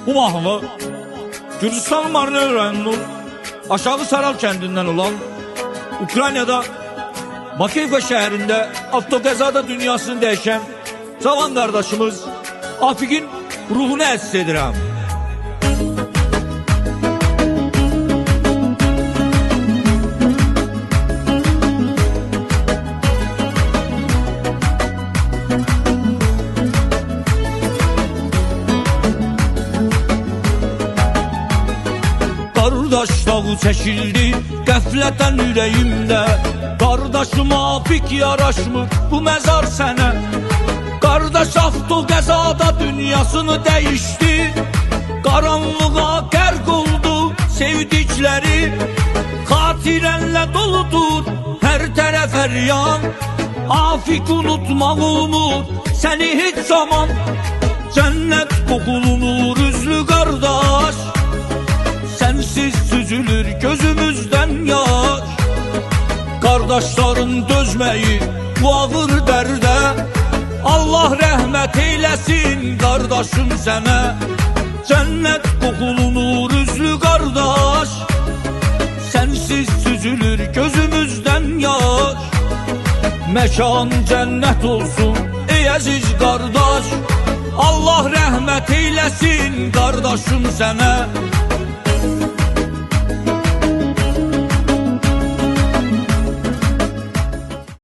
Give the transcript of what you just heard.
Bu mahnı Gürcistan Marnel rayonunun Aşağı Saral kəndindən olan Ukraynada Makeyeva şəhərində avtoqəzada dünyasını dəyişən cavan qardaşımız Afiqin ruhunu əziz edirəm. Qardaş dağı çəkildi qəflətən ürəyimdə, qardaşıma Afik yaraşmır bu məzar sənə. Qardaş avtoqəzada dünyasını dəyişdi, qaranlığa qərq oldu sevdikləri. Xatirənlə doludur hər tərəf əryan, Afik unutmaq olmur səni heç zaman. Cənnət qoxulunur üzlü qardaş, sensiz süzülür gözümüzden yaş. Kardeşlerin dözmeyi bu ağır derde, Allah rahmet eylesin kardeşim sana. Cennet kokulunur üzlü kardeş, sensiz süzülür gözümüzden yaş. Mekan cennet olsun ey aziz kardeş, Allah rahmet eylesin kardeşim sana.